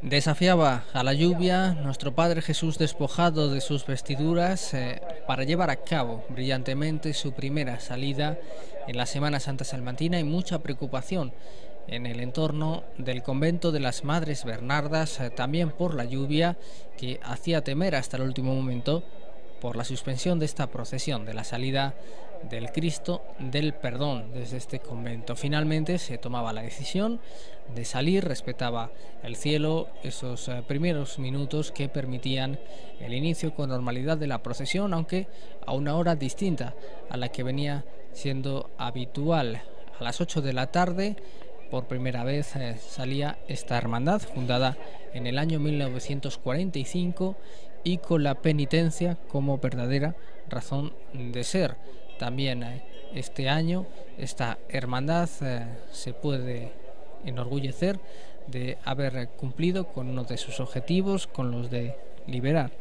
Desafiaba a la lluvia nuestro Padre Jesús despojado de sus vestiduras para llevar a cabo brillantemente su primera salida en la Semana Santa Salmantina y mucha preocupación en el entorno del convento de las Madres Bernardas, también por la lluvia que hacía temer hasta el último momento por la suspensión de esta procesión de la salida del Cristo del Perdón desde este convento. Finalmente se tomaba la decisión de salir, respetaba el cielo, esos primeros minutos que permitían el inicio con normalidad de la procesión, aunque a una hora distinta a la que venía siendo habitual. A las 8 de la tarde, por primera vez salía esta hermandad, fundada en el año 1945 y con la penitencia como verdadera razón de ser. También este año esta hermandad se puede enorgullecer de haber cumplido con uno de sus objetivos, con los de liberar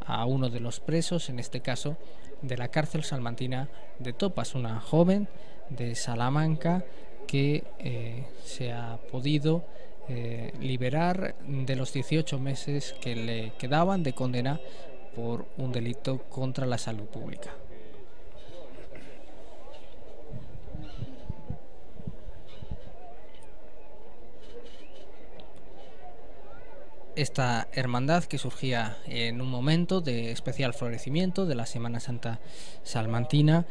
a uno de los presos, en este caso de la cárcel salmantina de Topas, una joven de Salamanca que se ha podido liberar de los 18 meses que le quedaban de condena por un delito contra la salud pública. Esta hermandad, que surgía en un momento de especial florecimiento de la Semana Santa salmantina,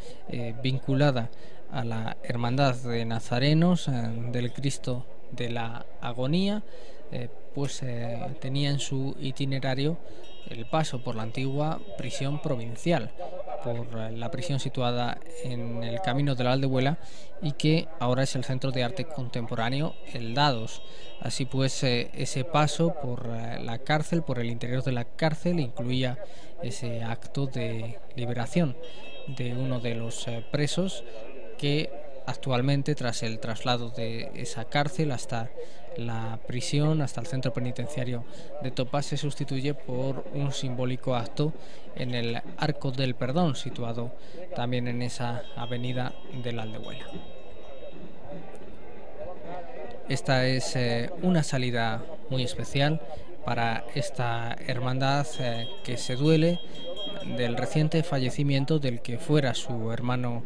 vinculada a la Hermandad de Nazarenos del Cristo de la Agonía, tenía en su itinerario el paso por la antigua prisión provincial, por la prisión situada en el camino de la Aldehuela y que ahora es el Centro de Arte Contemporáneo El Dados. Así pues, ese paso por la cárcel, por el interior de la cárcel, incluía ese acto de liberación de uno de los presos que actualmente, tras el traslado de esa cárcel hasta la prisión, hasta el centro penitenciario de Topas, se sustituye por un simbólico acto en el Arco del Perdón, situado también en esa avenida de la Aldehuela. Esta es una salida muy especial para esta hermandad que se duele del reciente fallecimiento del que fuera su hermano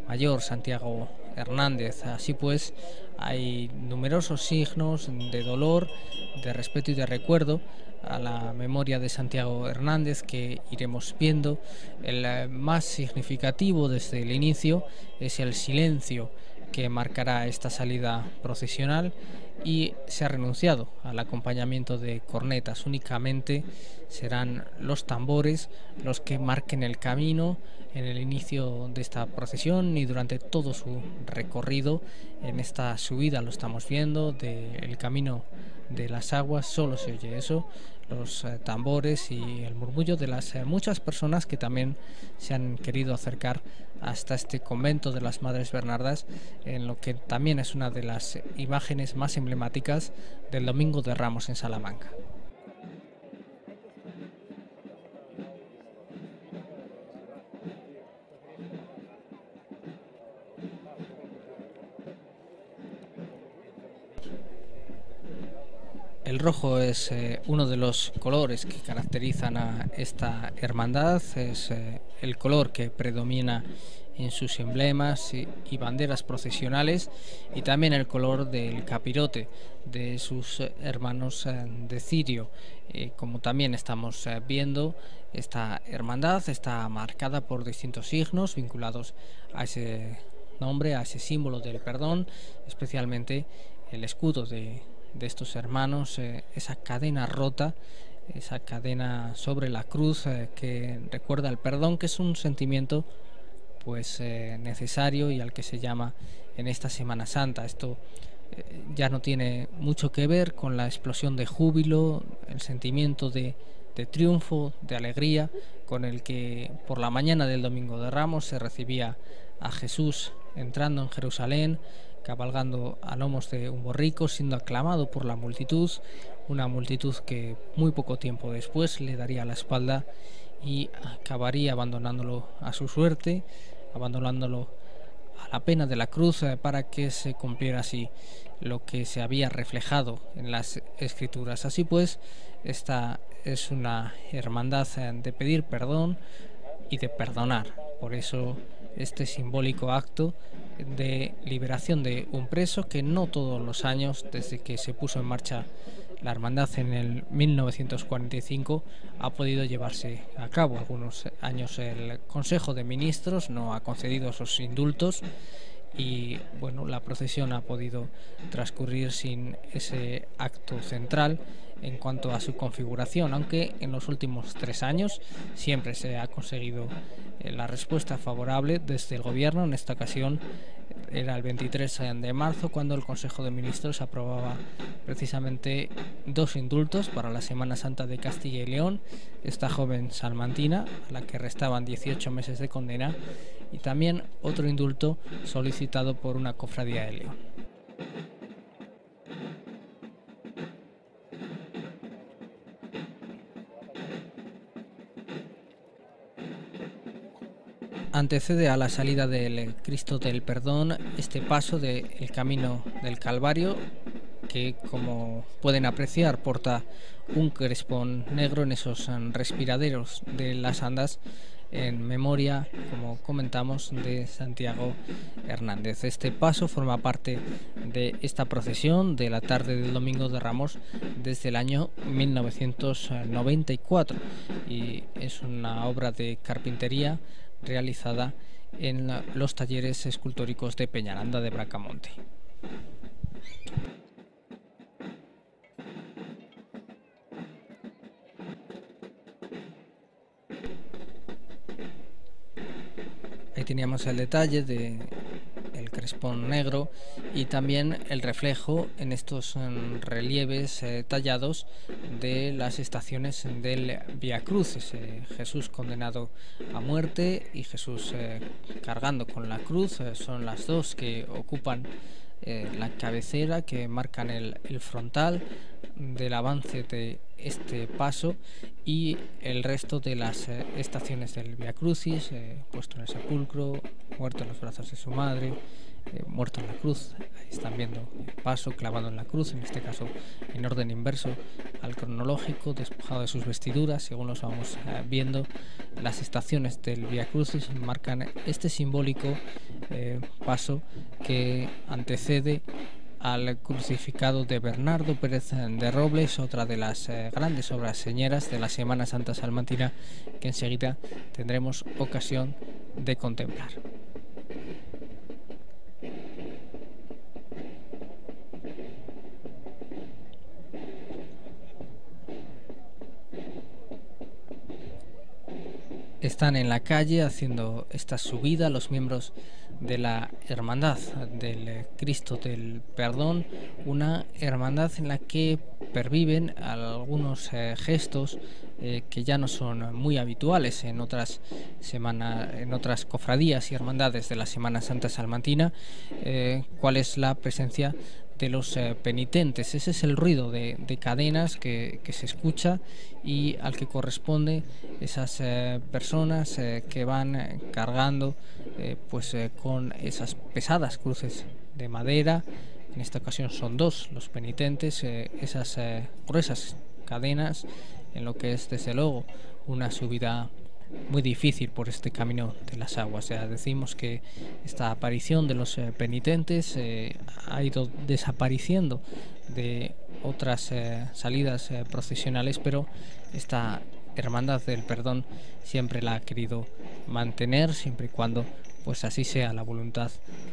mayor, Santiago Hernández. Así pues, hay numerosos signos de dolor, de respeto y de recuerdo a la memoria de Santiago Hernández que iremos viendo. El más significativo desde el inicio es el silencio que marcará esta salida procesional, y se ha renunciado al acompañamiento de cornetas. Únicamente serán los tambores los que marquen el camino en el inicio de esta procesión y durante todo su recorrido. En esta subida lo estamos viendo del camino de las aguas, solo se oye eso, los tambores y el murmullo de las muchas personas que también se han querido acercar hasta este convento de las Madres Bernardas, en lo que también es una de las imágenes más emblemáticas del Domingo de Ramos en Salamanca. El rojo es uno de los colores que caracterizan a esta hermandad, es el color que predomina en sus emblemas y banderas procesionales, y también el color del capirote de sus hermanos de cirio. Como también estamos viendo, esta hermandad está marcada por distintos signos vinculados a ese nombre, a ese símbolo del perdón, especialmente el escudo de estos hermanos, esa cadena rota, esa cadena sobre la cruz que recuerda el perdón, que es un sentimiento necesario y al que se llama en esta Semana Santa. Esto ya no tiene mucho que ver con la explosión de júbilo, el sentimiento de triunfo, de alegría con el que por la mañana del Domingo de Ramos se recibía a Jesús entrando en Jerusalén, cabalgando a lomos de un borrico, siendo aclamado por la multitud, una multitud que muy poco tiempo después le daría la espalda y acabaría abandonándolo a su suerte, abandonándolo a la pena de la cruz para que se cumpliera así lo que se había reflejado en las Escrituras. Así pues, esta es una hermandad de pedir perdón y de perdonar. Por eso este simbólico acto de liberación de un preso que no todos los años, desde que se puso en marcha la hermandad en el 1945, ha podido llevarse a cabo. Algunos años el Consejo de Ministros no ha concedido esos indultos y bueno, la procesión ha podido transcurrir sin ese acto central en cuanto a su configuración, aunque en los últimos 3 años siempre se ha conseguido la respuesta favorable desde el gobierno. En esta ocasión era el 23 de marzo cuando el Consejo de Ministros aprobaba precisamente 2 indultos para la Semana Santa de Castilla y León, esta joven salmantina a la que restaban 18 meses de condena, y también otro indulto solicitado por una cofradía de León. Antecede a la salida del Cristo del Perdón este paso del camino del Calvario, que, como pueden apreciar, porta un crespón negro en esos respiraderos de las andas, en memoria, como comentamos, de Santiago Hernández. Este paso forma parte de esta procesión de la tarde del Domingo de Ramos desde el año 1994 y es una obra de carpintería realizada en los talleres escultóricos de Peñaranda de Bracamonte. Ahí teníamos el detalle de el crespón negro y también el reflejo en estos relieves tallados de las estaciones del Vía Crucis, Jesús condenado a muerte y Jesús cargando con la cruz. Son las dos que ocupan la cabecera, que marcan el frontal del avance de este paso, y el resto de las estaciones del Vía Crucis, puesto en el sepulcro, muerto en los brazos de su madre, muerto en la cruz. Ahí están viendo el paso clavado en la cruz, en este caso en orden inverso al cronológico, despojado de sus vestiduras. Según los vamos viendo, las estaciones del Vía Crucis marcan este simbólico paso que antecede al crucificado de Bernardo Pérez de Robles, otra de las grandes obras señeras de la Semana Santa salmantina que enseguida tendremos ocasión de contemplar. Están en la calle haciendo esta subida los miembros de la Hermandad del Cristo del Perdón, una hermandad en la que perviven algunos gestos que ya no son muy habituales en otras cofradías y hermandades de la Semana Santa salmantina. ¿Cuál es la presencia de los penitentes? Ese es el ruido de cadenas que se escucha y al que corresponde esas personas que van cargando con esas pesadas cruces de madera. En esta ocasión son 2 los penitentes, esas gruesas cadenas, en lo que es desde luego una subida muy difícil por este camino de las aguas. Decimos que esta aparición de los penitentes ha ido desapareciendo de otras salidas procesionales, pero esta Hermandad del Perdón siempre la ha querido mantener, siempre y cuando pues así sea la voluntad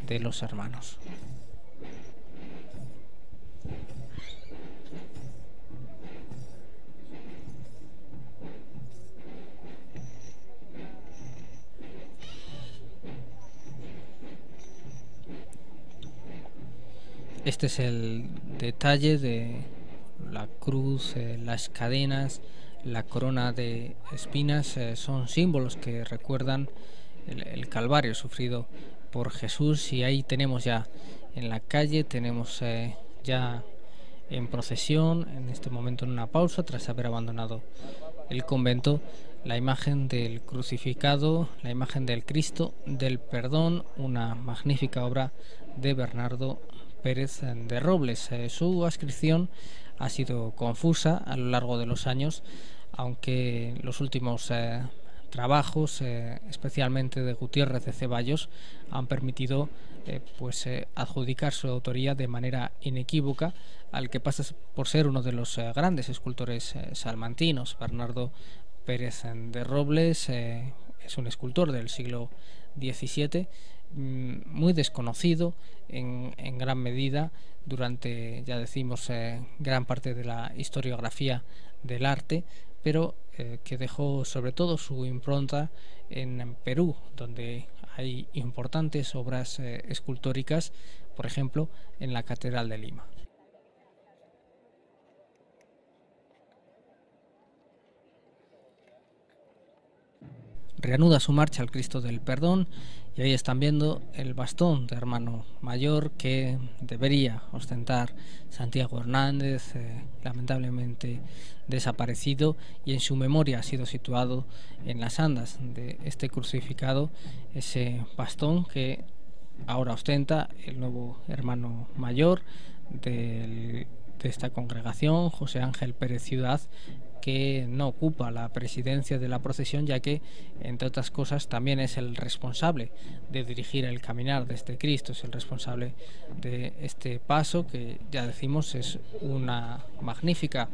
de los hermanos. Este es el detalle de la cruz, las cadenas, la corona de espinas. Son símbolos que recuerdan el Calvario sufrido por Jesús, y ahí tenemos ya en la calle, tenemos ya en procesión, en este momento en una pausa, tras haber abandonado el convento, la imagen del crucificado, la imagen del Cristo del Perdón, una magnífica obra de Bernardo Pérez de Robles. Su adscripción ha sido confusa a lo largo de los años, aunque los últimos trabajos, especialmente de Gutiérrez de Ceballos, han permitido adjudicar su autoría de manera inequívoca al que pasa por ser uno de los grandes escultores salmantinos. Bernardo Pérez de Robles es un escultor del siglo XVII, muy desconocido en gran medida durante, ya decimos, gran parte de la historiografía del arte, pero que dejó sobre todo su impronta en Perú, donde hay importantes obras escultóricas, por ejemplo, en la Catedral de Lima. Reanuda su marcha al Cristo del Perdón y ahí están viendo el bastón de hermano mayor que debería ostentar Santiago Hernández, lamentablemente desaparecido, y en su memoria ha sido situado en las andas de este crucificado ese bastón que ahora ostenta el nuevo hermano mayor de esta congregación, José Ángel Pérez Ciudad, que no ocupa la presidencia de la procesión, ya que, entre otras cosas, también es el responsable de dirigir el caminar de este Cristo, es el responsable de este paso, que ya decimos es una magnífica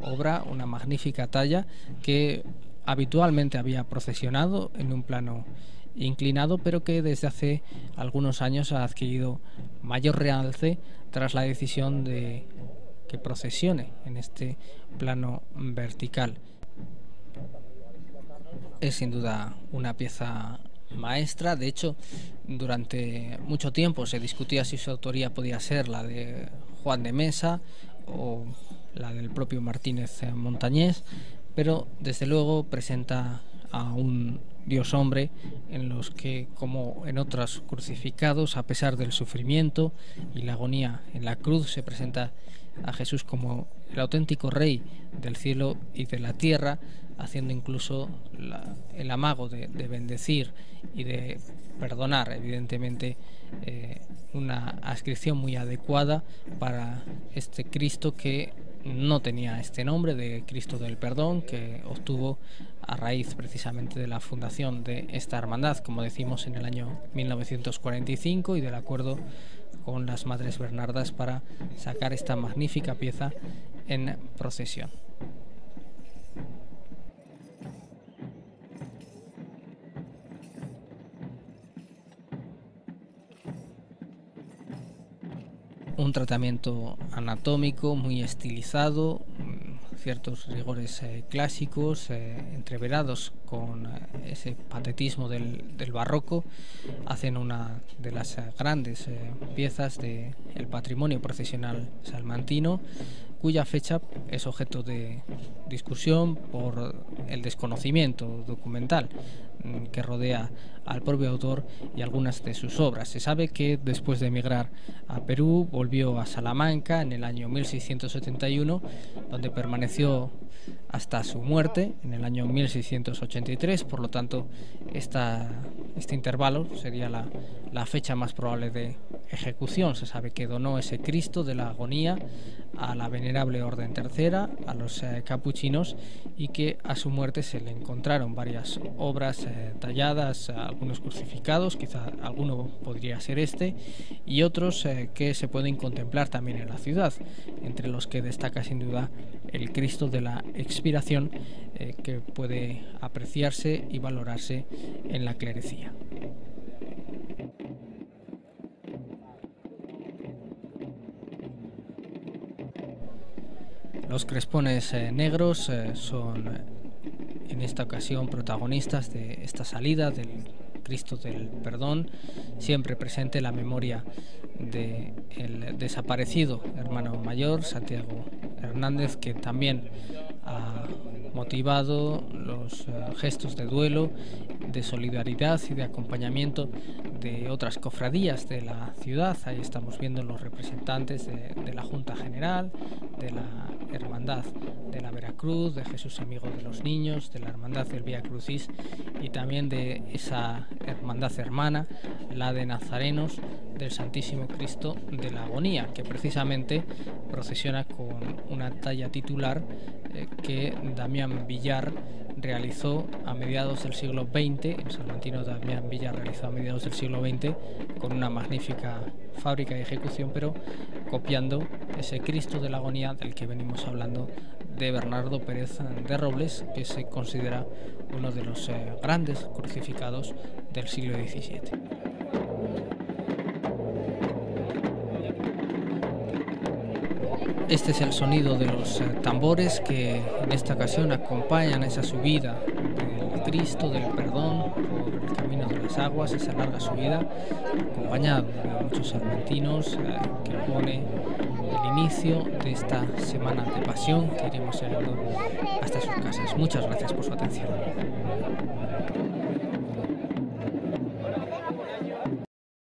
obra, una magnífica talla, que habitualmente había procesionado en un plano inclinado, pero que desde hace algunos años ha adquirido mayor realce tras la decisión de que procesione en este plano vertical. Es sin duda una pieza maestra. De hecho, durante mucho tiempo se discutía si su autoría podía ser la de Juan de Mesa o la del propio Martínez Montañés, pero desde luego presenta a un Dios hombre en los que, como en otros crucificados, a pesar del sufrimiento y la agonía en la cruz, se presenta a Jesús como el auténtico Rey del cielo y de la tierra, haciendo incluso el amago de bendecir y de perdonar, evidentemente, una adscripción muy adecuada para este Cristo que no tenía este nombre de Cristo del Perdón, que obtuvo a raíz precisamente de la fundación de esta hermandad, como decimos, en el año 1945, y del acuerdo con las Madres Bernardas para sacar esta magnífica pieza en procesión. Un tratamiento anatómico muy estilizado, ciertos rigores clásicos, entreverados con ese patetismo del barroco, hacen una de las grandes piezas del patrimonio procesional salmantino, cuya fecha es objeto de discusión por el desconocimiento documental que rodea al propio autor y algunas de sus obras. Se sabe que después de emigrar a Perú volvió a Salamanca en el año 1671, donde permaneció hasta su muerte en el año 1683, por lo tanto este intervalo sería la fecha más probable de ejecución. Se sabe que donó ese Cristo de la agonía a la Venerable Orden Tercera, a los capuchinos, y que a su muerte se le encontraron varias obras talladas, algunos crucificados, quizá alguno podría ser este, y otros que se pueden contemplar también en la ciudad, entre los que destaca sin duda el Cristo de la Expiración, que puede apreciarse y valorarse en la clerecía. Los crespones negros son en esta ocasión protagonistas de esta salida del Cristo del Perdón, siempre presente la memoria del desaparecido hermano mayor, Santiago Hernández, que también ha motivado los gestos de duelo, de solidaridad y de acompañamiento de otras cofradías de la ciudad. Ahí estamos viendo los representantes de la Junta General, de la Hermandad de la Veracruz, de Jesús Amigo de los Niños, de la Hermandad del Vía Crucis y también de esa hermandad hermana, la de Nazarenos del Santísimo Cristo de la Agonía, que precisamente procesiona con una talla titular que Damián Villar realizó a mediados del siglo XX, el salmantino Damián Villar realizó a mediados del siglo XX con una magnífica fábrica y ejecución, pero copiando ese Cristo de la Agonía del que venimos hablando de Bernardo Pérez de Robles, que se considera uno de los grandes crucificados del siglo XVII. Este es el sonido de los tambores que en esta ocasión acompañan esa subida del Cristo del Perdón por el camino de las aguas, esa larga subida, acompañado de muchos salmantinos que pone el inicio de esta semana de pasión que iremos llegando hasta sus casas. Muchas gracias por su atención.